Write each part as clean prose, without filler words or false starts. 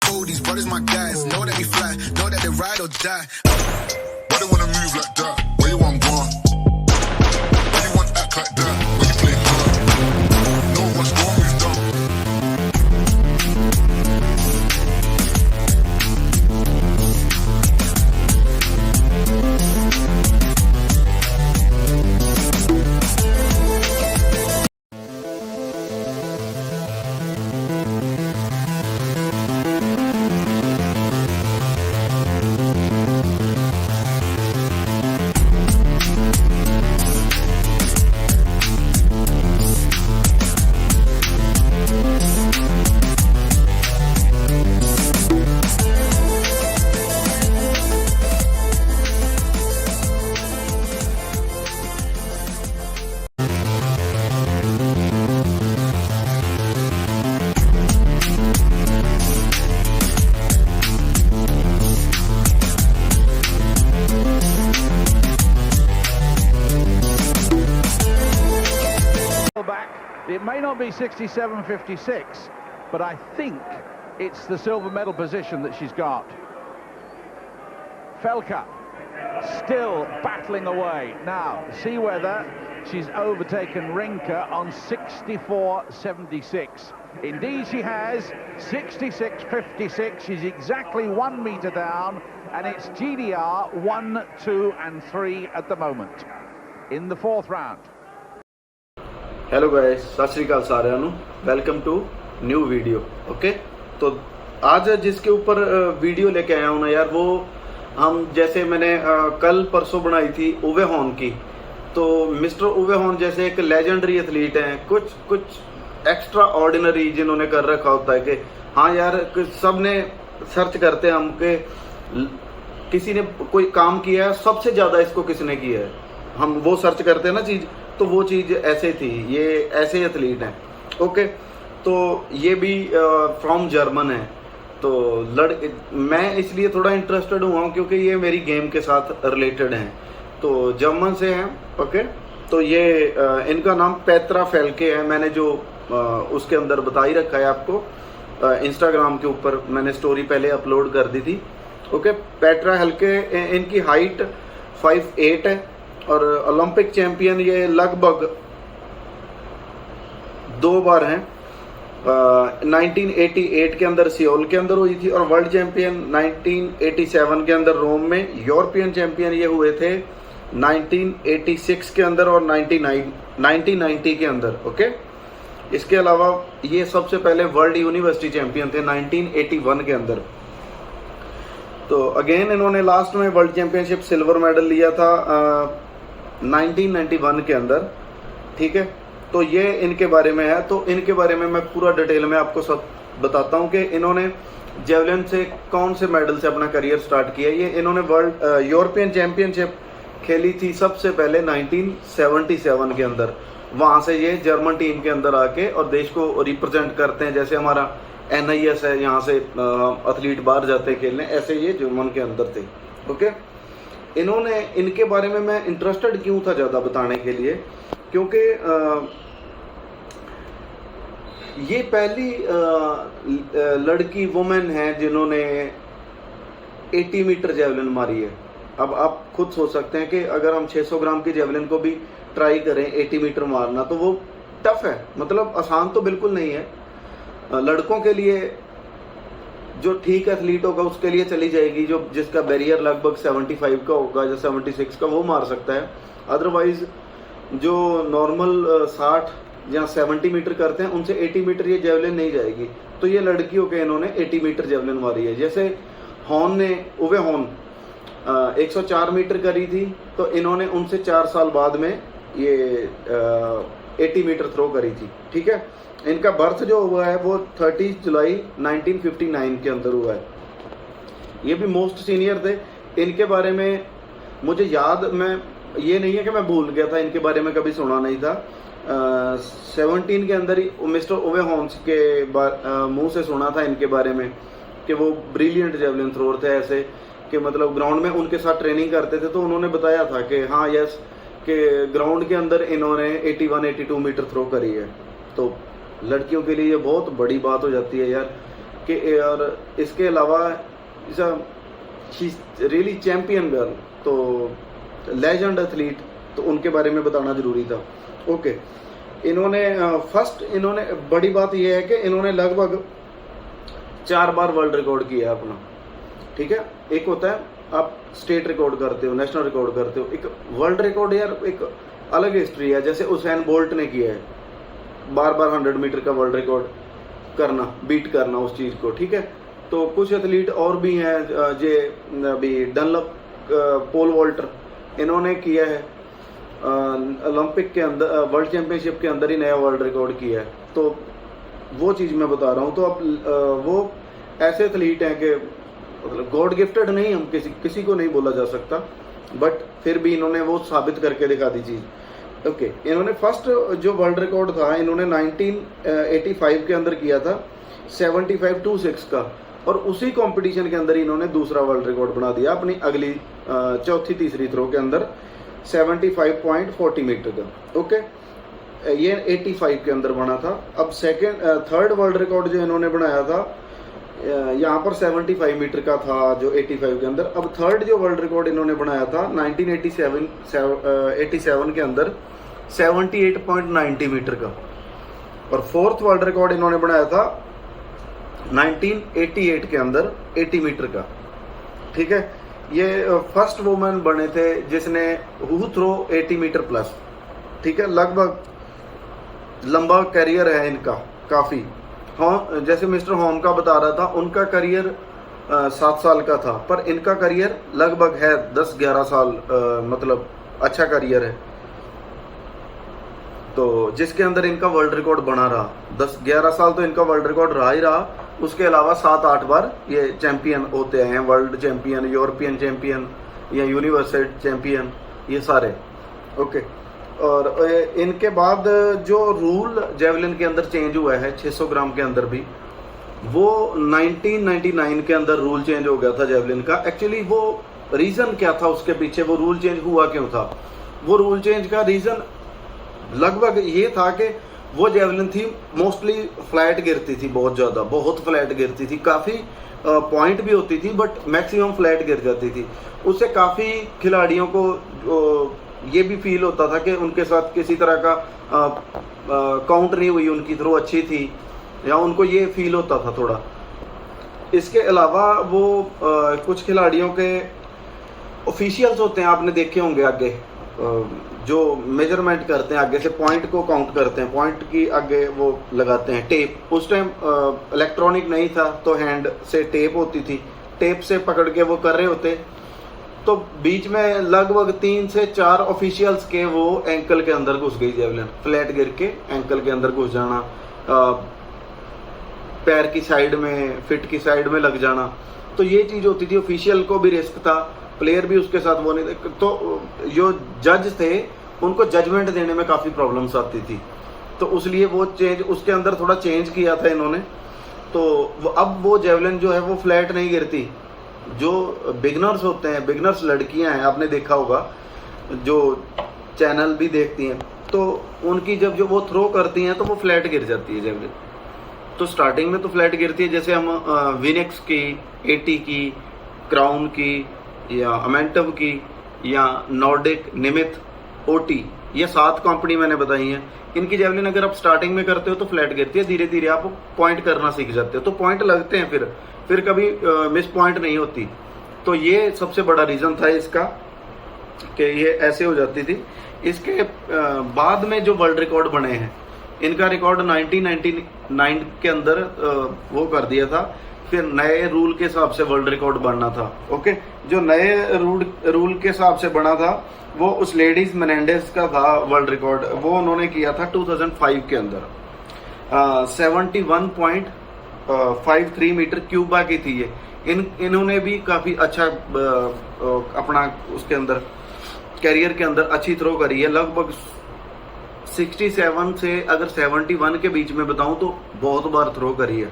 fool, these brothers my guys. Know that we fly, know that they ride or die. Why they wanna move like that? Where you want gone? Why you want act like that? When you play hard, know what's wrong with them. Back. It may not be 67.56, but I think it's the silver medal position that she's got. Felka still battling away. Now, see whether she's overtaken Rinke on 64.76. Indeed she has. 66.56. She's exactly 1 meter down, and it's GDR 1, 2 and 3 at the moment in the fourth round. Hello guys, सत श्री अकाल साਰਿਆਂ ਨੂੰ। Welcome to new video. Okay, तो आज जिसके ऊपर video लेके आया हूँ ना यार, वो हम जैसे मैंने कल परसों बनाई थी उवे हॉन की। तो मिस्टर उवे हॉन जैसे एक लेजेंडरी एथलीट हैं, कुछ एक्स्ट्रा ऑर्डिनरी जिन्होंने कर रखा होता है कि हाँ यार, सब ने सर्च करते हैं हम कि किसी ने कोई काम किया है, सबसे ज़्यादा इसको किसने किया है, हम वो सर्च करते हैं ना चीज़। तो वो चीज़ ऐसे थी, ये ऐसे एथलीट हैं। ओके, तो ये भी फ्रॉम जर्मन है। तो मैं इसलिए थोड़ा इंटरेस्टेड हुआ हूँ क्योंकि ये मेरी गेम के साथ रिलेटेड हैं। तो जर्मन से हैं। ओके, तो ये इनका नाम पेत्रा फेल्के है। मैंने जो उसके अंदर बता ही रखा है आपको, इंस्टाग्राम के ऊपर मैंने स्टोरी पहले अपलोड कर दी थी। ओके, पेत्रा फेल्के, इनकी हाइट 5'8" है और ओलंपिक चैंपियन ये लगभग 2 बार हैं। 1988 के अंदर सियोल के अंदर हुई थी और वर्ल्ड चैंपियन 1987 के अंदर रोम में। यूरोपियन चैंपियन ये हुए थे 1986 के अंदर और 1990 के अंदर। ओके, इसके अलावा ये सबसे पहले वर्ल्ड यूनिवर्सिटी चैंपियन थे 1981 के अंदर। तो अगेन इन्होंने लास्ट में वर्ल्ड चैंपियनशिप सिल्वर मेडल लिया था 1991 के अंदर। ठीक है, तो ये इनके बारे में है। तो इनके बारे में मैं पूरा डिटेल में आपको सब बताता हूँ कि इन्होंने जेवलिन से कौन से मेडल से अपना करियर स्टार्ट किया। ये इन्होंने वर्ल्ड यूरोपियन चैंपियनशिप खेली थी सबसे पहले 1977 के अंदर। वहाँ से ये जर्मन टीम के अंदर आके और देश को रिप्रेजेंट करते हैं। जैसे हमारा NIS है, यहाँ से एथलीट बाहर जाते हैं खेलने, ऐसे ये जर्मन के अंदर थे। ओके, इन्होंने, इनके बारे में मैं इंटरेस्टेड क्यों था ज़्यादा बताने के लिए, क्योंकि ये पहली लड़की वुमेन है जिन्होंने 80 मीटर जेवलिन मारी है। अब आप खुद सोच सकते हैं कि अगर हम 600 ग्राम की जेवलिन को भी ट्राई करें 80 मीटर मारना, तो वो टफ है, मतलब आसान तो बिल्कुल नहीं है। लड़कों के लिए जो ठीक एथलीट होगा उसके लिए चली जाएगी, जो जिसका बैरियर लगभग 75 का होगा या 76 का, वो मार सकता है। अदरवाइज जो नॉर्मल 60 या 70 मीटर करते हैं उनसे 80 मीटर ये जेवलिन नहीं जाएगी। तो ये लड़कियों के इन्होंने 80 मीटर जेवलिन मारी है। जैसे हॉन ने, उवे हॉन 104 मीटर करी थी, तो इन्होंने उनसे 4 साल बाद में ये 80 मीटर थ्रो करी थी। ठीक है, इनका बर्थ जो हुआ है वो 30 जुलाई 1959 के अंदर हुआ है। ये भी मोस्ट सीनियर थे। इनके बारे में मुझे याद, मैं ये नहीं है कि मैं भूल गया था, इनके बारे में कभी सुना नहीं था। 17 के अंदर ही मिस्टर ओवे हॉन्स के मुंह से सुना था इनके बारे में कि वो ब्रिलियंट जेवलिन थ्रोअर थे। ऐसे कि मतलब ग्राउंड में उनके साथ ट्रेनिंग करते थे, तो उन्होंने बताया था कि हाँ यस, कि ग्राउंड के अंदर इन्होंने 81-82 मीटर थ्रो करी है। तो लड़कियों के लिए ये बहुत बड़ी बात हो जाती है यार। कि और इसके अलावा रियली चैम्पियन गर्ल, तो लेजेंड एथलीट, तो उनके बारे में बताना ज़रूरी था। ओके, इन्होंने फर्स्ट इन्होंने बड़ी बात यह है कि इन्होंने लगभग 4 बार वर्ल्ड रिकॉर्ड किया है अपना। ठीक है, एक होता है आप स्टेट रिकॉर्ड करते हो, नेशनल रिकॉर्ड करते हो, एक वर्ल्ड रिकॉर्ड यार एक अलग हिस्ट्री है। जैसे उसैन बोल्ट ने किया है, बार 100 मीटर का वर्ल्ड रिकॉर्ड करना, बीट करना उस चीज़ को। ठीक है, तो कुछ एथलीट और भी हैं, जे अभी डनलप पोल वॉल्टर, इन्होंने किया है ओलंपिक के अंदर, वर्ल्ड चैंपियनशिप के अंदर ही नया वर्ल्ड रिकॉर्ड किया है। तो वो चीज़ मैं बता रहा हूँ। तो अब वो ऐसे एथलीट हैं कि मतलब गॉड गिफ्टेड नहीं, हम किसी को नहीं बोला जा सकता, बट फिर भी इन्होंने वो साबित करके दिखा दी चीज़। ओके, इन्होंने फर्स्ट जो वर्ल्ड रिकॉर्ड था इन्होंने 1985 के अंदर किया था 75.26 का, और उसी कंपटीशन के अंदर इन्होंने दूसरा वर्ल्ड रिकॉर्ड बना दिया अपनी अगली चौथी तीसरी थ्रो के अंदर 75.40 मीटर का। ओके, ये 85 के अंदर बना था। अब थर्ड वर्ल्ड रिकॉर्ड जो इन्होंने बनाया था यहाँ पर 75 मीटर का था जो 85 के अंदर। अब थर्ड जो वर्ल्ड रिकॉर्ड इन्होंने बनाया था 1987 के अंदर 78.90 मीटर का, और फोर्थ वर्ल्ड रिकॉर्ड इन्होंने बनाया था 1988 के अंदर 80 मीटर का। ठीक है, ये फर्स्ट वुमेन बने थे जिसने हु थ्रो 80 मीटर प्लस। ठीक है, लगभग लंबा करियर है इनका काफ़ी। हाँ, जैसे मिस्टर होम का बता रहा था, उनका करियर 7 साल का था, पर इनका करियर लगभग है 10-11 साल, मतलब अच्छा करियर है। तो जिसके अंदर इनका वर्ल्ड रिकॉर्ड बना रहा 10-11 साल, तो इनका वर्ल्ड रिकॉर्ड रहा ही रहा। उसके अलावा 7-8 बार ये चैंपियन होते हैं, वर्ल्ड चैंपियन, यूरोपियन चैंपियन या यूनिवर्सल चैंपियन, ये सारे। ओके, और इनके बाद जो रूल जेवलिन के अंदर चेंज हुआ है 600 ग्राम के अंदर भी, वो 1999 के अंदर रूल चेंज हो गया था जेवलिन का। एक्चुअली वो रीज़न क्या था उसके पीछे, वो रूल चेंज हुआ क्यों था? वो रूल चेंज का रीज़न लगभग ये था कि वो जेवलिन थी मोस्टली फ्लैट गिरती थी, बहुत ज़्यादा, बहुत फ्लैट गिरती थी, काफ़ी पॉइंट भी होती थी बट मैक्सिमम फ्लैट गिर जाती थी। उससे काफ़ी खिलाड़ियों को ये भी फील होता था कि उनके साथ किसी तरह का काउंट नहीं हुई, उनकी थ्रो अच्छी थी, या उनको ये फील होता था थोड़ा। इसके अलावा वो कुछ खिलाड़ियों के ऑफिशियल्स होते हैं, आपने देखे होंगे आगे, जो मेजरमेंट करते हैं, आगे से पॉइंट को काउंट करते हैं, पॉइंट की आगे वो लगाते हैं टेप। उस टाइम इलेक्ट्रॉनिक नहीं था, तो हैंड से टेप होती थी, टेप से पकड़ के वो कर रहे होते। तो बीच में लगभग 3 से 4 ऑफिशियल्स के वो एंकल के अंदर घुस गई जेवलिन, फ्लैट गिर के एंकल के अंदर घुस जाना, पैर की साइड में, फिट की साइड में लग जाना। तो ये चीज़ होती थी, ऑफिशियल को भी रिस्क था, प्लेयर भी उसके साथ वो नहीं थे। तो जो जज थे उनको जजमेंट देने में काफ़ी प्रॉब्लम्स आती थी, तो उसलिए वो चेंज उसके अंदर थोड़ा चेंज किया था इन्होंने। तो अब वो जेवलिन जो है वो फ्लैट नहीं गिरती। जो बिगनर्स होते हैं, बिगनर्स लड़कियां हैं, आपने देखा होगा, जो चैनल भी देखती हैं, तो उनकी जब जो वो थ्रो करती हैं तो वो फ्लैट गिर जाती है जेवलिन। तो स्टार्टिंग में तो फ्लैट गिरती है, जैसे हम विनेक्स की, एटी की, क्राउन की, या अमेंटव की, या नॉर्डिक, निमित, ओटी, ये 7 कंपनी मैंने बताई हैं। इनकी जेवलिन अगर आप स्टार्टिंग में करते हो तो फ्लैट गिरती है, धीरे धीरे आप पॉइंट करना सीख जाते हो, तो पॉइंट लगते हैं, फिर कभी मिस पॉइंट नहीं होती। तो ये सबसे बड़ा रीज़न था इसका कि ये ऐसे हो जाती थी। इसके बाद में जो वर्ल्ड रिकॉर्ड बने हैं, इनका रिकॉर्ड 1999 के अंदर वो कर दिया था, फिर नए रूल के हिसाब से वर्ल्ड रिकॉर्ड बनना था। ओके, जो नए रूल के हिसाब से बना था वो उस लेडीज मेनेंडेस का था वर्ल्ड रिकॉर्ड, वो उन्होंने किया था 2005 के अंदर। 71.53 मीटर क्यूबा की थी ये। इन्होंने भी काफ़ी अच्छा अपना उसके अंदर कैरियर के अंदर अच्छी थ्रो करी है। लगभग 67 से अगर 71 के बीच में बताऊं तो बहुत बार थ्रो करी है।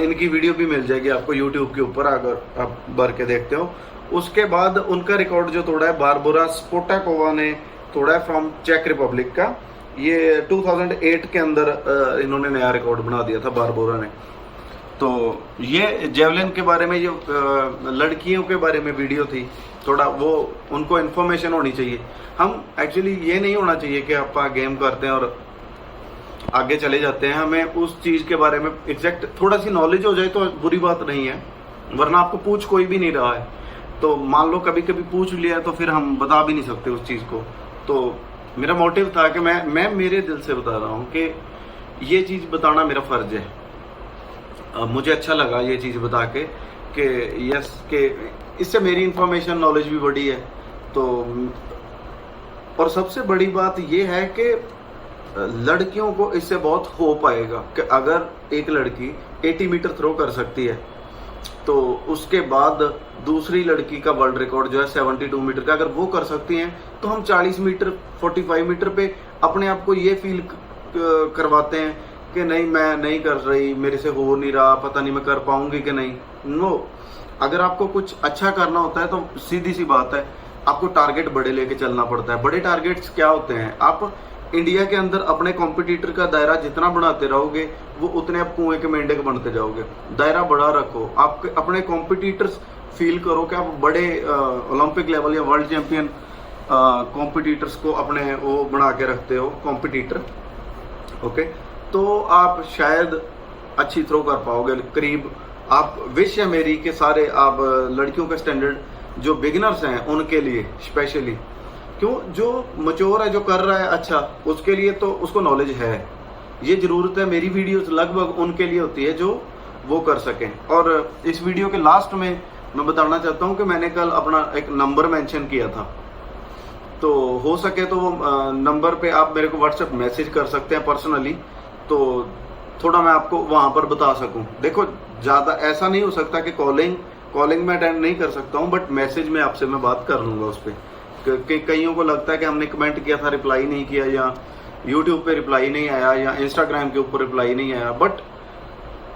इनकी वीडियो भी मिल जाएगी आपको यूट्यूब के ऊपर, अगर आप भर के देखते हो। उसके बाद उनका रिकॉर्ड जो तोड़ा है बारबोरा स्पोटाकोवा ने तोड़ा है, फ्रॉम चेक रिपब्लिक का। ये 2008 के अंदर इन्होंने नया रिकॉर्ड बना दिया था बारबोरा ने। तो ये जेवलिन के बारे में, ये लड़कियों के बारे में वीडियो थी, थोड़ा वो उनको इन्फॉर्मेशन होनी चाहिए। हम एक्चुअली ये नहीं होना चाहिए कि आप गेम करते हैं और आगे चले जाते हैं, हमें उस चीज़ के बारे में एग्जैक्ट थोड़ा सी नॉलेज हो जाए तो बुरी बात नहीं है, वरना आपको पूछ कोई भी नहीं रहा है तो मान लो कभी कभी पूछ लिया तो फिर हम बता भी नहीं सकते उस चीज़ को। तो मेरा मोटिव था कि मैं मेरे दिल से बता रहा हूँ कि ये चीज़ बताना मेरा फ़र्ज है। मुझे अच्छा लगा ये चीज़ बता के कि यस कि इससे मेरी इंफॉर्मेशन नॉलेज भी बढ़ी है। तो और सबसे बड़ी बात ये है कि लड़कियों को इससे बहुत होप आएगा कि अगर एक लड़की 80 मीटर थ्रो कर सकती है तो उसके बाद दूसरी लड़की का वर्ल्ड रिकॉर्ड जो है 72 मीटर का, अगर वो कर सकती हैं तो हम 40 मीटर 45 मीटर पे अपने आप को ये फील करवाते हैं कि नहीं मैं नहीं कर रही, मेरे से हो नहीं रहा, पता नहीं मैं कर पाऊंगी कि नहीं। नो, अगर आपको कुछ अच्छा करना होता है तो सीधी सी बात है आपको टारगेट बड़े लेके चलना पड़ता है। बड़े टारगेट्स क्या होते हैं, आप इंडिया के अंदर अपने कॉम्पिटिटर का दायरा जितना बढ़ाते रहोगे वो उतने आप कुएं के मेंढक बनते जाओगे। दायरा बड़ा रखो, आप अपने कॉम्पिटिटर्स फील करो कि आप बड़े ओलंपिक लेवल या वर्ल्ड चैंपियन कॉम्पिटिटर्स को अपने वो बना के रखते हो कॉम्पिटिटर, ओके, तो आप शायद अच्छी थ्रो कर पाओगे। करीब आप विश है मेरी कि सारे आप लड़कियों का स्टैंडर्ड जो बिगिनर्स हैं उनके लिए स्पेशली, क्यों जो मच्योर है जो कर रहा है अच्छा उसके लिए तो उसको नॉलेज है, ये ज़रूरत है। मेरी वीडियोस लगभग उनके लिए होती है जो वो कर सकें। और इस वीडियो के लास्ट में मैं बताना चाहता हूँ कि मैंने कल अपना एक नंबर मेंशन किया था, तो हो सके तो वो नंबर पे आप मेरे को व्हाट्सएप मैसेज कर सकते हैं पर्सनली, तो थोड़ा मैं आपको वहाँ पर बता सकूँ। देखो ज़्यादा ऐसा नहीं हो सकता कि कॉलिंग में अटेंड नहीं कर सकता हूँ, बट मैसेज में आपसे मैं बात कर लूँगा उस पर। कि कईयों को लगता है कि हमने कमेंट किया था रिप्लाई नहीं किया, या यूट्यूब पे रिप्लाई नहीं आया, या इंस्टाग्राम के ऊपर रिप्लाई नहीं आया। बट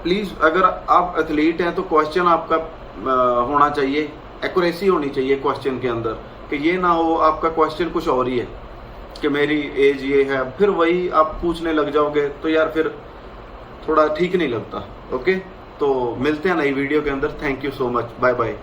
प्लीज़ अगर आप एथलीट हैं तो क्वेश्चन आपका होना चाहिए, एक्यूरेसी होनी चाहिए क्वेश्चन के अंदर, कि ये ना हो आपका क्वेश्चन कुछ और ही है कि मेरी एज ये है, फिर वही आप पूछने लग जाओगे तो यार फिर थोड़ा ठीक नहीं लगता। ओके, तो मिलते हैं नई वीडियो के अंदर। Thank you so much, bye bye.